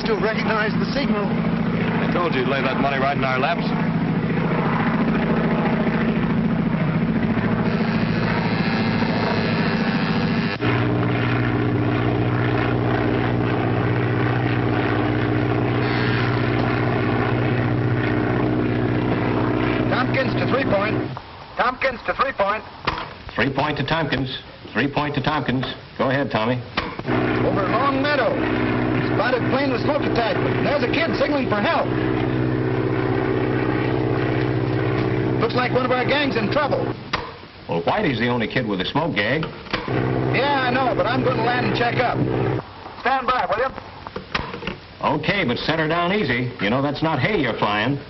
Speaker 14: Still recognize the signal.
Speaker 3: I told you you'd lay that money right in our laps.
Speaker 16: Tompkins to 3 Point. Tompkins to 3 Point.
Speaker 10: 3 Point to Tompkins. 3 Point to Tompkins. Go ahead, Tommy.
Speaker 16: Over Long Meadow. Spotted plane with smoke attachment. There's a kid signaling for help. Looks like one of our gang's in trouble.
Speaker 10: Well, Whitey's the only kid with a smoke gag.
Speaker 16: Yeah, I know, but I'm going to land and check up. Stand by, will you?
Speaker 10: Okay, but set her down easy. You know that's not hay you're flying.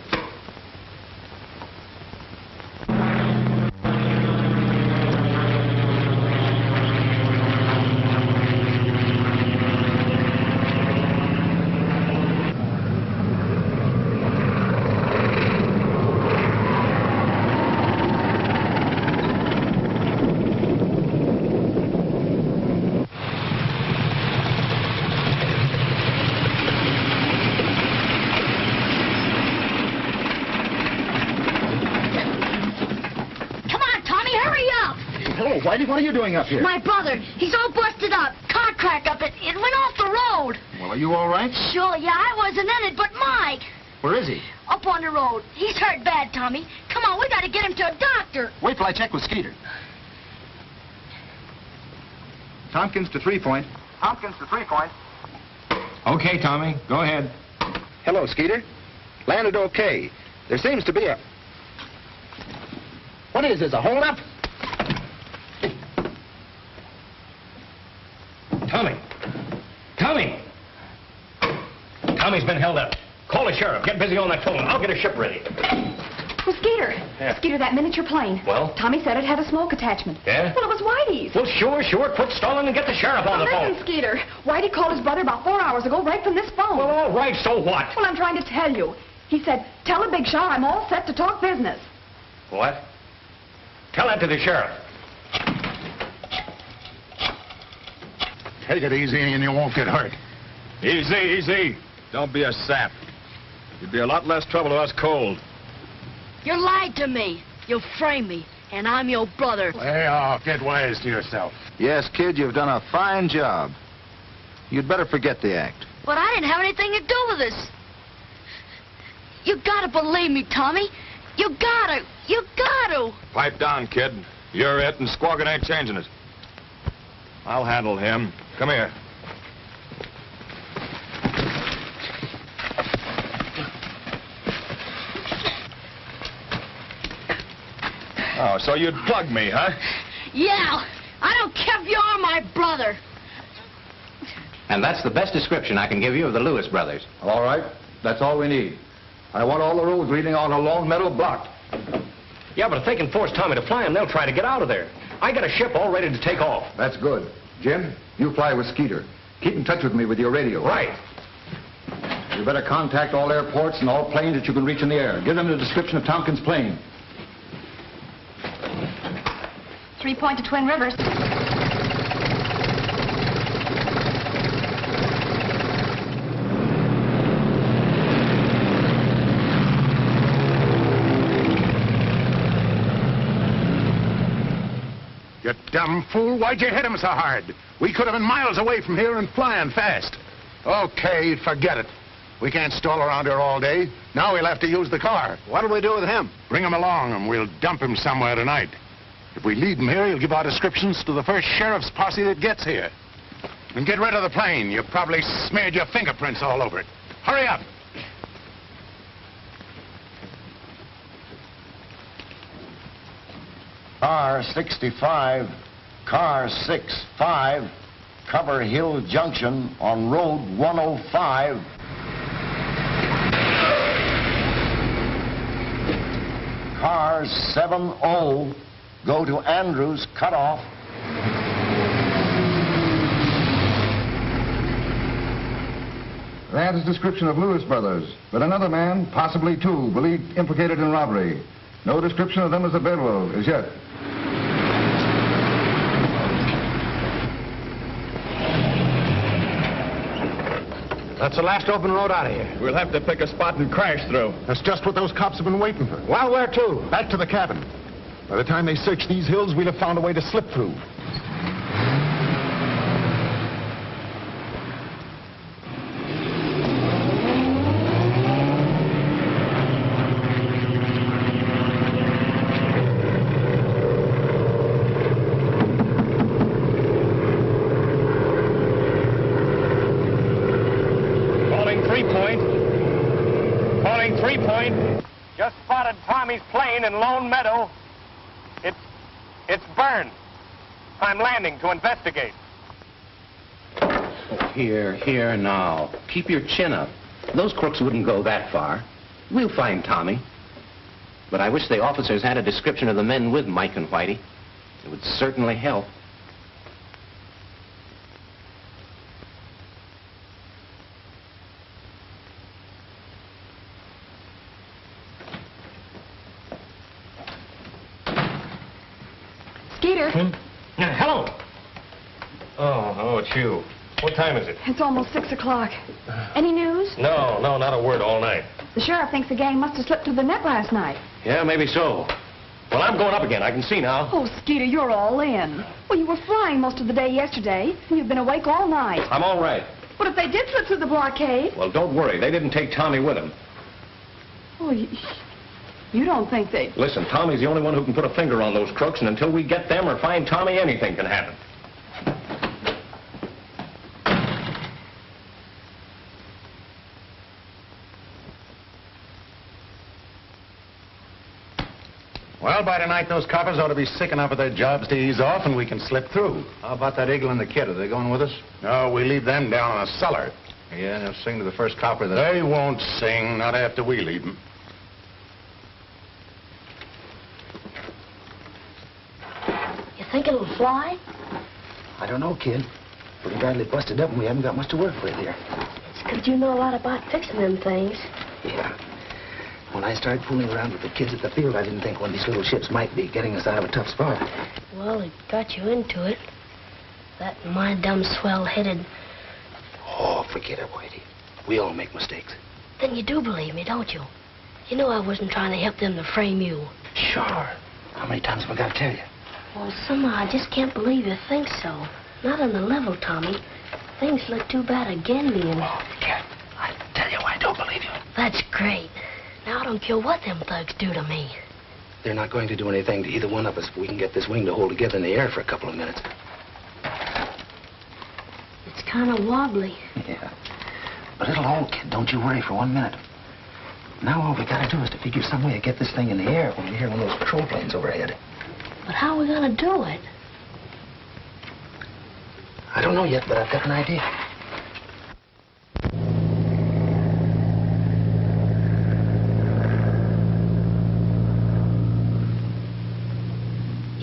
Speaker 16: Whitey, what are you doing up here?
Speaker 2: My brother, he's all busted up. Car crack up. It went off the road.
Speaker 16: Well, are you all right?
Speaker 2: Sure, yeah, I wasn't in it, but Mike.
Speaker 16: Where is he?
Speaker 2: Up on the road. He's hurt bad, Tommy. Come on, we gotta get him to a doctor.
Speaker 16: Wait till I check with Skeeter. Tompkins to 3 Point. Tompkins to 3 Point.
Speaker 10: Okay, Tommy, go ahead.
Speaker 16: Hello, Skeeter. Landed okay. There seems to be a... What is this, a holdup?
Speaker 10: Tommy! Tommy! Tommy's been held up. Call the sheriff. Get busy on that phone. I'll get a ship ready.
Speaker 7: Well, Skeeter.
Speaker 10: Yeah.
Speaker 7: Skeeter, that miniature plane.
Speaker 10: Well?
Speaker 7: Tommy said it had a smoke attachment.
Speaker 10: Yeah?
Speaker 7: Well, it was Whitey's.
Speaker 10: Well, sure. Quit stalling and get the sheriff on the phone.
Speaker 7: Listen, Skeeter. Whitey called his brother about 4 hours ago right from this phone.
Speaker 10: Well, all right, so what?
Speaker 7: Well, I'm trying to tell you. He said, tell the big shot I'm all set to talk business.
Speaker 10: What? Tell that to the sheriff.
Speaker 14: Take it easy and you won't get hurt.
Speaker 3: Easy. Don't be a sap. You'd be a lot less trouble to us cold.
Speaker 4: You lied to me. You framed me. And I'm your brother.
Speaker 14: Hey, oh, get wise to yourself.
Speaker 16: Yes, kid, you've done a fine job. You'd better forget the act.
Speaker 4: But I didn't have anything to do with this. You gotta believe me, Tommy. You gotta. You gotta.
Speaker 3: Pipe down, kid. You're it, and Squawkin' ain't changing it. I'll handle him. Come here. Oh, so you'd plug me, huh?
Speaker 4: Yeah. I don't care if you are my brother.
Speaker 5: And that's the best description I can give you of the Lewis brothers.
Speaker 16: All right. That's all we need. I want all the roads leading on to Lone Meadow blocked.
Speaker 10: Yeah, but if they can force Tommy to fly him, they'll try to get out of there. I got a ship all ready to take off.
Speaker 16: That's good. Jim, you fly with Skeeter. Keep in touch with me with your radio.
Speaker 10: Right.
Speaker 16: You better contact all airports and all planes that you can reach in the air. Give them the description of Tompkins' plane.
Speaker 7: 3 Point to Twin Rivers.
Speaker 14: You dumb fool, why'd you hit him so hard? We could have been miles away from here and flying fast. Okay, forget it. We can't stall around here all day. Now we'll have to use the car.
Speaker 16: What'll we do with him?
Speaker 14: Bring him along and we'll dump him somewhere tonight. If we leave him here, he'll give our descriptions to the first sheriff's posse that gets here. And get rid of the plane. You probably smeared your fingerprints all over it. Hurry up.
Speaker 11: Car 65, car 65, Cover Hill Junction on Road 105. Car 70, go to Andrews Cutoff.
Speaker 13: That is description of Lewis brothers, but another man, possibly two, believed implicated in robbery. No description of them as a bedroll as yet.
Speaker 10: That's the last open road out of here.
Speaker 3: We'll have to pick a spot and crash through.
Speaker 14: That's just what those cops have been waiting for.
Speaker 10: Well, where to?
Speaker 14: Back to the cabin. By the time they search these hills, we'll have found a way to slip through.
Speaker 12: Just spotted Tommy's plane in Lone Meadow. It's burned. I'm landing to investigate.
Speaker 5: Oh, here now. Keep your chin up. Those crooks wouldn't go that far. We'll find Tommy. But I wish the officers had a description of the men with Mike and Whitey. It would certainly help.
Speaker 7: Skeeter.
Speaker 10: Hello. Oh, it's you. What time is it?
Speaker 7: It's almost 6 o'clock. Any news?
Speaker 10: No, not a word all night.
Speaker 7: The sheriff thinks the gang must have slipped through the net last night.
Speaker 10: Yeah, maybe so. Well, I'm going up again. I can see now.
Speaker 7: Oh, Skeeter, you're all in. Well, you were flying most of the day yesterday, and you've been awake all night.
Speaker 10: I'm all right.
Speaker 7: But if they did slip through the blockade...
Speaker 10: Well, don't worry. They didn't take Tommy with them.
Speaker 7: Oh, you don't think they...
Speaker 10: Listen, Tommy's the only one who can put a finger on those crooks, and until we get them or find Tommy, anything can happen.
Speaker 14: Well, by tonight, those coppers ought to be sick enough of their jobs to ease off, and we can slip through.
Speaker 16: How about that eagle and the kid? Are they going with us?
Speaker 14: No, we leave them down in the cellar.
Speaker 16: Yeah, they'll sing to the first copper that...
Speaker 14: They won't sing, not after we leave them.
Speaker 2: You think it'll fly?
Speaker 17: I don't know, kid. Pretty badly busted up, and we haven't got much to work with here.
Speaker 2: It's 'cause you know a lot about fixing them things.
Speaker 17: Yeah. When I started fooling around with the kids at the field, I didn't think one of these little ships might be getting us out of a tough spot.
Speaker 2: Well, it got you into it. That and my dumb swell-headed...
Speaker 17: Oh, forget it, Whitey. We all make mistakes.
Speaker 18: Then you do believe me, don't you? You know I wasn't trying to help them to frame you.
Speaker 17: Sure. How many times have I got to tell you?
Speaker 18: Well, somehow I just can't believe you think so. Not on the level, Tommy. Things look too bad again to you.
Speaker 17: Oh, Cat, I tell you, I don't believe you.
Speaker 18: That's great. Now I don't care what them thugs do to me.
Speaker 17: They're not going to do anything to either one of us if we can get this wing to hold together in the air for a couple of minutes.
Speaker 18: It's kind of wobbly.
Speaker 17: Yeah. But it'll hold, kid. Don't you worry for 1 minute. Now all we gotta do is to figure some way to get this thing in the air when we hear one of those patrol planes overhead.
Speaker 18: But how are we gonna do it?
Speaker 17: I don't know yet, but I've got an idea.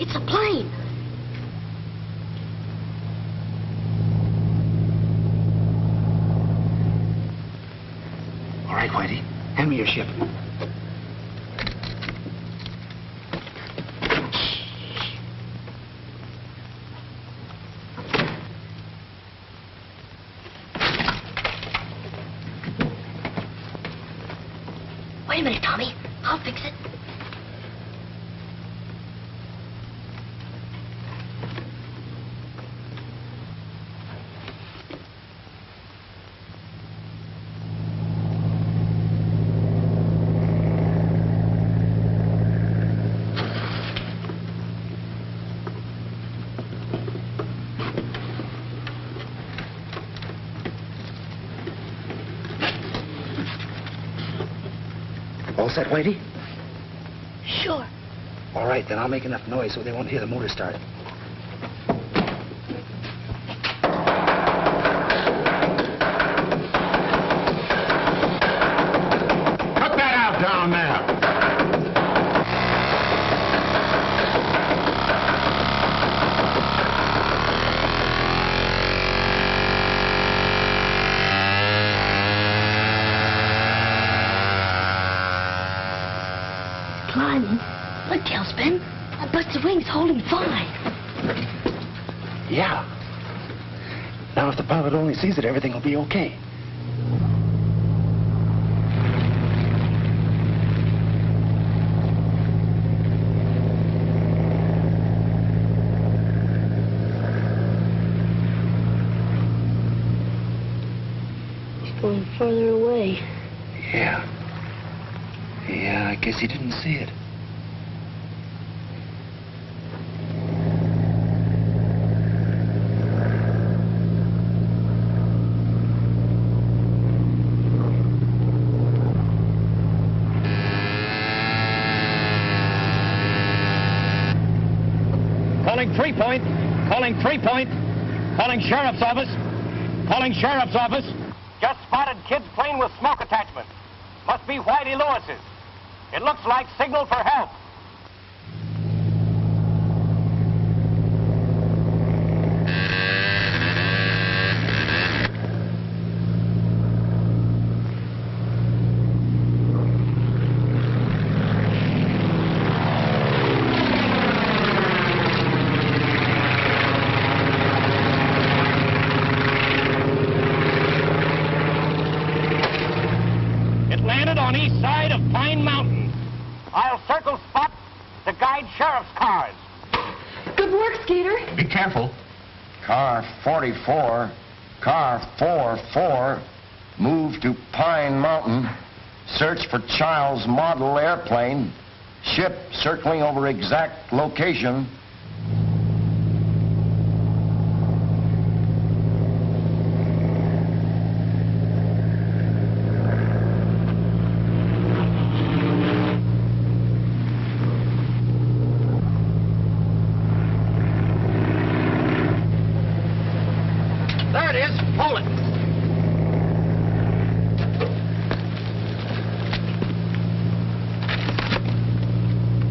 Speaker 18: It's a plane.
Speaker 17: All right, Whitey. Hand me your ship.
Speaker 18: Wait a minute, Tommy. I'll fix it.
Speaker 17: All set, Whitey?
Speaker 18: Sure.
Speaker 17: All right, then I'll make enough noise so they won't hear the motor start.
Speaker 10: Cut that out down there.
Speaker 18: Climbing. Look, Tailspin. I bet the wing's holding fine.
Speaker 17: Yeah. Now, if the pilot only sees it, everything will be okay.
Speaker 18: It's going further away.
Speaker 17: Yeah. Yeah, I guess he didn't see it.
Speaker 16: Calling 3 Point. Calling 3 Point. Calling Sheriff's Office. Calling Sheriff's Office. Just spotted kid's plane with smoke attachment. Must be Whitey Lewis's. It looks like signal for help. On east side of Pine Mountain. I'll circle spot to guide sheriff's cars.
Speaker 15: Good work, Skeeter.
Speaker 10: Be careful.
Speaker 11: Car 44, car 44, move to Pine Mountain. Search for Child's model airplane. Ship circling over exact location.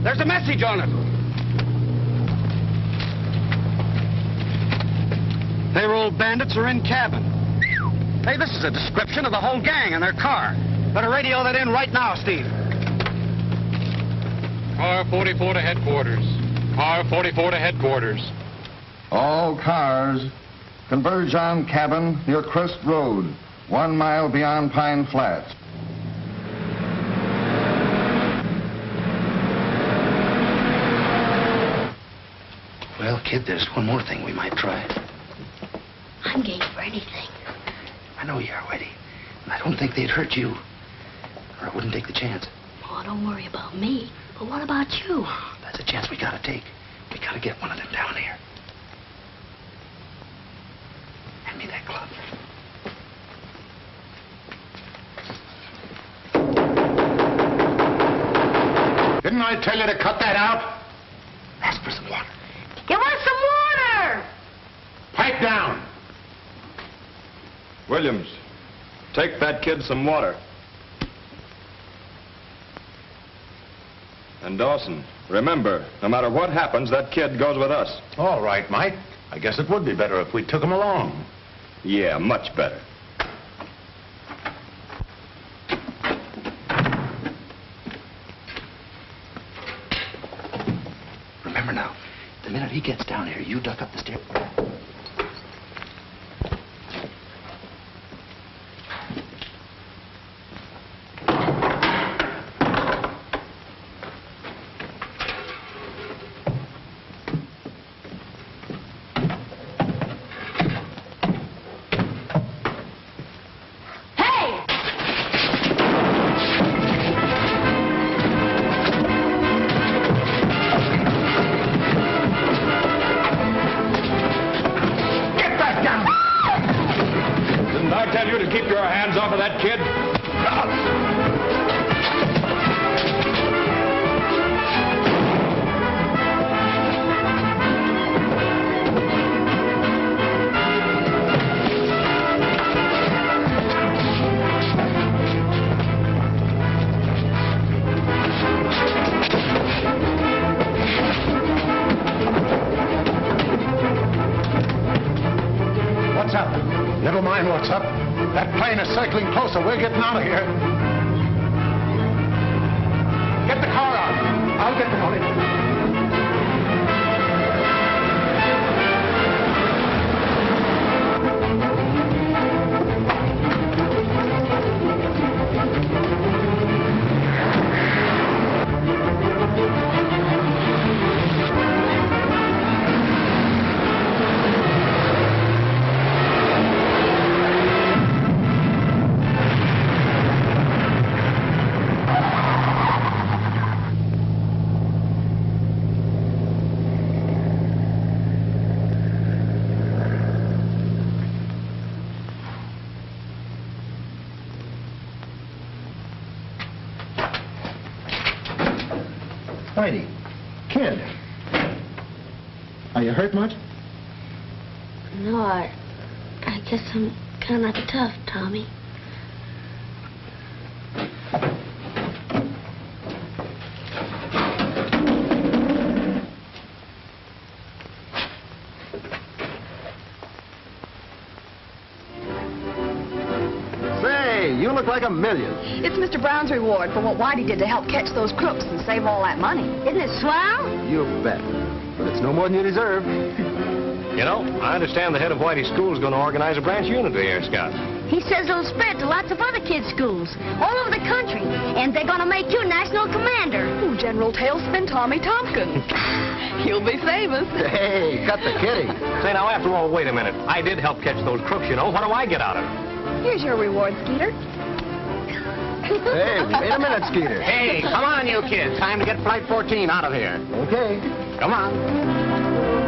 Speaker 16: There's a message on it. Payroll bandits are in cabin. Hey, this is a description of the whole gang and their car. Better radio that in right now, Steve.
Speaker 19: Car 44 to headquarters. Car 44 to headquarters.
Speaker 13: All cars converge on cabin near Crest Road, 1 mile beyond Pine Flats.
Speaker 17: Well, kid, there's one more thing we might try.
Speaker 18: I'm game for anything.
Speaker 17: I know you are, Whitey. And I don't think they'd hurt you. Or I wouldn't take the chance.
Speaker 18: Oh, don't worry about me. But what about you?
Speaker 17: That's a chance we gotta take. We gotta get one of them down here. Hand me that club.
Speaker 10: Didn't I tell you to cut that out?
Speaker 17: Ask for some water.
Speaker 4: Give us some water!
Speaker 10: Pipe down.
Speaker 3: Williams, take that kid some water. And Dawson, remember, no matter what happens, that kid goes with us.
Speaker 10: All right, Mike. I guess it would be better if we took him along.
Speaker 3: Yeah, much better.
Speaker 17: Remember now, the minute he gets down here, you duck up the stairs.
Speaker 10: Never mind what's up. That plane is circling closer. We're getting out of here. Get the car out. I'll get the money.
Speaker 17: Whitey, kid, are you hurt much?
Speaker 18: No, I guess I'm kind of tough, Tommy.
Speaker 8: You look like $1 million.
Speaker 7: It's Mr. Brown's reward for what Whitey did to help catch those crooks and save all that money.
Speaker 18: Isn't it swell?
Speaker 8: You bet. But it's no more than you deserve.
Speaker 5: You know, I understand the head of Whitey's school is going to organize a branch unit of the Air Scouts.
Speaker 2: He says it'll spread to lots of other kids' schools all over the country, and they're going to make you national commander.
Speaker 7: Ooh, General Tailspin Tommy Tompkins. You'll be famous.
Speaker 8: Hey, cut the kidding.
Speaker 5: Say, now, after all, wait a minute. I did help catch those crooks, you know. What do I get out of it?
Speaker 7: Here's your reward, Skeeter.
Speaker 8: Hey, wait a minute, Skeeter.
Speaker 5: Hey, come on, you kids. Time to get Flight 14 out of here.
Speaker 8: Okay.
Speaker 5: Come on.